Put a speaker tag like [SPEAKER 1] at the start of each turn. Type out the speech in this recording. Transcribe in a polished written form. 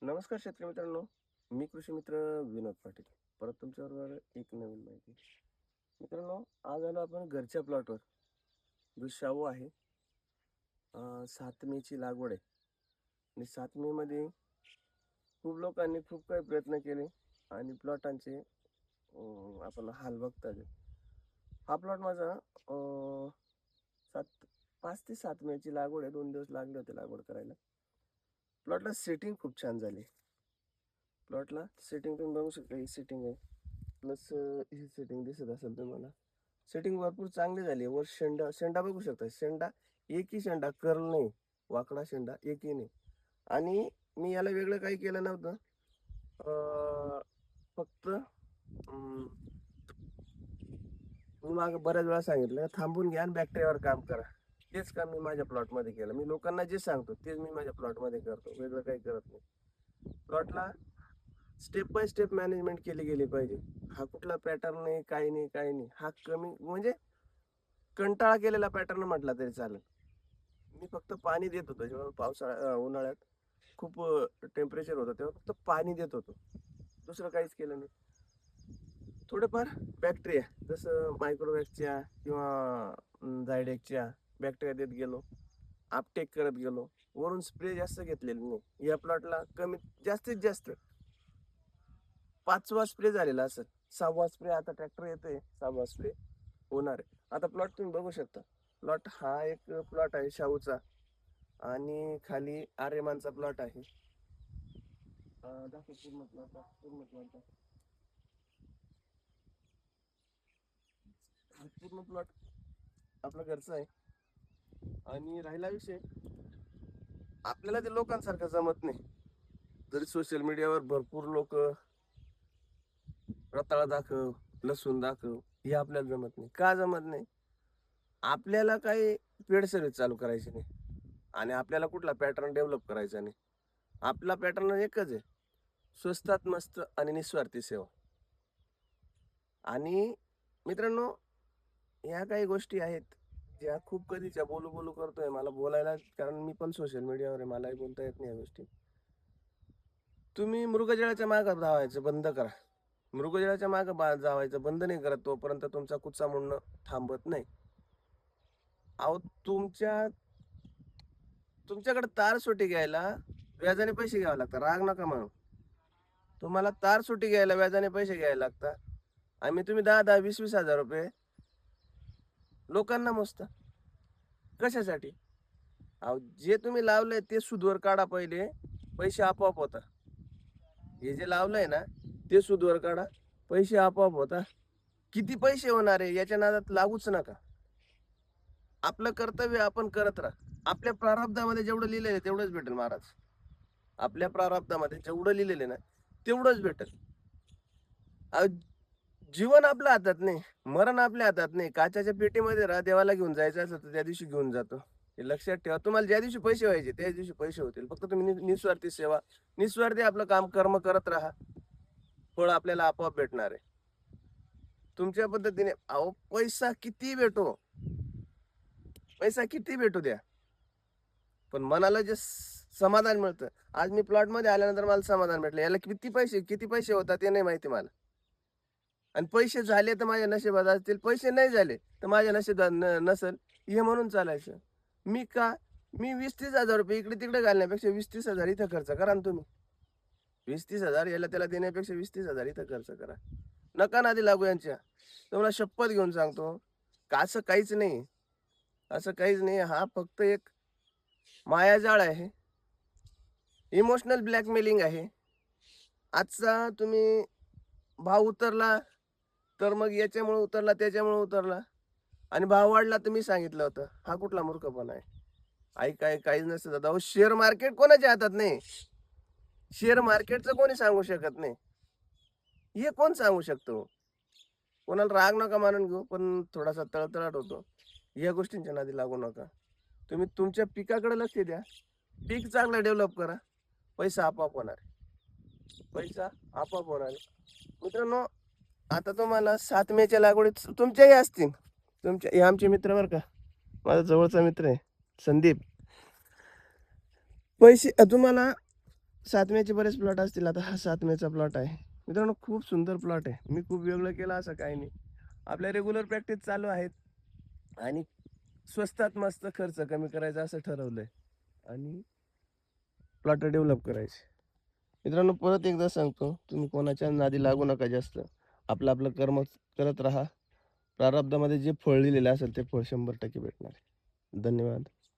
[SPEAKER 1] नमस्कार शेतकरी मित्रांनो, मी कृषी मित्र विनोद पाटील. परत तुमच्याबरोबर एक नवीन माहिती. मित्रांनो, आज आलो आपण घरच्या प्लॉटवर. जो शाहू आहे, 7 मेची लागवड आहे आणि 7 मे मध्ये खूप लोकांनी खूप काही प्रयत्न केले आणि प्लॉटांचे आपण हाल बघता आहे. हा प्लॉट माझा 7 5 ते 7 मेची लागवड आहे. 2 दिवस लागले होते लागवड करायला. प्लॉटला सेटिंग खूप छान झाली. प्लॉटला सेटिंग तुम्ही बघू शकता, ही सेटिंग आहे. प्लस ही सेटिंग दिसत असेल तुम्हाला. सेटिंग भरपूर चांगली झाली आहे. वर शेंडा शेंडा बघू शकता. शेंडा एकही शेंडा कर्ल नाही, वाकडा शेंडा एकही नाही. आणि मी याला वेगळं काही केलं नव्हतं. फक्त मी मागं बऱ्याच वेळा सांगितलं, थांबून घ्या आणि बॅक्टेरियावर काम करा. तेच काम मी माझ्या प्लॉटमध्ये केलं. मी लोकांना जे सांगतो तेच मी माझ्या प्लॉटमध्ये करतो, वेगळं काही करत नाही. प्लॉटला स्टेप बाय स्टेप मॅनेजमेंट केली गेली पाहिजे. हा कुठला पॅटर्न नाही, काही नाही, काही नाही. हा कमी म्हणजे कंटाळा केलेला पॅटर्न म्हटला तरी चालेल. मी फक्त पाणी देत होतो जेव्हा उन्हाळ्यात खूप टेम्परेचर होतं तेव्हा फक्त पाणी देत होतो, दुसरं काहीच केलं नाही. थोडेफार बॅक्टेरिया जसं मायक्रोवॅक्सच्या किंवा झायडेकच्या बॅक्टेरिया देत गेलो, अपटेक करत गेलो. वरून स्प्रे जास्त घेतलेले नाही. या प्लॉटला जास्तीत जास्त 5वा स्प्रे झालेला असेल. 6वा स्प्रे आता ट्रॅक्टर येतोय, 6वा स्प्रे होणार आहे. आता प्लॉट तुम्ही बघू शकता. प्लॉट हा एक प्लॉट आहे शाहूचा आणि खाली आर्यमानचा प्लॉट आहे. दाखव पूर्ण प्लॉट, पूर्ण प्लॉट पूर्ण प्लॉट आपला घरचा आहे. आणि राहिला विषय, आपल्याला ते लोकांसारखं जमत नाही. जरी सोशल मीडियावर भरपूर लोक रताळा दाखव, लसूण दाखव, हे आपल्याला जमत नाही. का जमत नाही? आपल्याला काही पेड सर्व्हिस चालू करायची नाही आणि आपल्याला कुठला पॅटर्न डेव्हलप करायचा नाही. आपला पॅटर्न एकच आहे, स्वस्तात मस्त आणि निस्वार्थी सेवा. आणि मित्रांनो, ह्या काही गोष्टी आहेत ज्या खूप कधीच्या बोलू बोलू करतोय मला बोलायला, कारण मी पण सोशल मीडियावर आहे, मलाही बोलता येत नाही या गोष्टी. तुम्ही मृगजळाच्या मागं धावायचं बंद करा. मृगजळाच्या मागं जावायचं बंद नाही करत तोपर्यंत तुमचा कुच्चा म्हणणं थांबत नाही. अहो, तुमच्याकडे तार सुटी घ्यायला व्याजाने पैसे घ्यावे लागतात. राग नका म्हणू. तुम्हाला तार सुटी घ्यायला व्याजाने पैसे घ्यायला लागतात आणि तुम्ही 10-10, 20-20 हजार रुपये लोकांना मोजता. कशासाठी? अहो, जे तुम्ही लावलंय ते सुधवर काढा पहिले, पैसे आपोआप होता. हे जे लावलंय ना ते सुधवर काढा, पैसे आपोआप होता. किती पैसे होणार आहे याच्या नादात लागूच नका. आपलं कर्तव्य आपण करत राहा. आपल्या प्रारब्धामध्ये जेवढं लिहिलेलं आहे तेवढंच भेटेल महाराज. आपल्या प्रारब्धामध्ये जेवढं लिहिलेलं आहे ना तेवढंच भेटेल. जीवन आपल्या हातात नाही, मरण आपल्या हातात नाही. काचाच्या पेटीमध्ये राहा, देवाला घेऊन जायचं असं तर त्या दिवशी घेऊन जातो. हे लक्षात ठेवा. तुम्हाला ज्या दिवशी पैसे व्हायचे त्याच दिवशी पैसे होतील. फक्त तुम्ही निस्वार्थी सेवा, निस्वार्थी आपलं काम कर्म करत राहा. फळ आपल्याला आपोआप भेटणार आहे. तुमच्या पद्धतीने अहो, पैसा किती भेटू द्या, पण मनाला जे समाधान मिळतं. आज मी प्लॉट मध्ये आल्यानंतर मला समाधान भेटलं. याला किती पैसे होतात ते नाही माहिती मला. आणि पैसे झाले तर माझ्या नशिबात असतील, पैसे नाही झाले तर माझ्या नशिबात नसेल, हे म्हणून चालायचं. मी का मी 20-30 हजार रुपये इकडे तिकडे घालण्यापेक्षा 20-30 हजार इथं खर्च करा ना तुम्ही. 20-30 हजार याला त्याला देण्यापेक्षा 20-30 हजार इथं खर्च करा. नका नादी लागू यांच्या. तुम्हाला शपथ घेऊन सांगतो का असं काहीच नाही. असं काहीच नाही. हा फक्त एक मायाजाळ आहे, इमोशनल ब्लॅकमेलिंग आहे. आजचा तुम्ही भाव उतरला तर मग याच्यामुळे उतरला, त्याच्यामुळे उतरला, आणि भाव वाढला तर मी सांगितलं होतं. हा कुठला मूर्खपणा आहे? काहीच नसतं दादा. अहो, शेअर मार्केट कोणाच्या हातात नाही. शेअर मार्केटचं कोणी सांगू शकत नाही. हे कोण सांगू शकतो? कोणाला राग नका मानून घेऊ, पण थोडासा तळतळाट होतो. या गोष्टींच्या नादी लागू नका. तुम्ही तुमच्या पिकाकडे लक्ष द्या. पीक चांगलं डेव्हलप करा, पैसा आपोआप होणार आहे. पैसा आपोआप होणार आहे. मित्रांनो, आता तुम्हाला 7 मेच्या लागवडीत तुमच्याही असतील. हे आमचे मित्र बरं का, माझा जवळचा मित्र आहे संदीप. तुम्हाला सातव्याचे बरेच प्लॉट असतील. आता हा सातव्याचा प्लॉट आहे मित्रांनो, खूप सुंदर प्लॉट आहे. मी खूप वेगळं केलं असं काही नाही, आपल्या रेग्युलर प्रॅक्टिस चालू आहेत आणि स्वस्तात मस्त खर्च कमी करायचा असं ठरवलंय आणि प्लॉट डेव्हलप करायचे. मित्रांनो परत एकदा सांगतो, तुम्ही कोणाच्या नादी लागू नका जास्त. आपलं आपलं कर्म करत राहा. प्रारब्धामध्ये जे फळ लिहिलेलं असेल ते फळ 100% भेटणार आहे. धन्यवाद.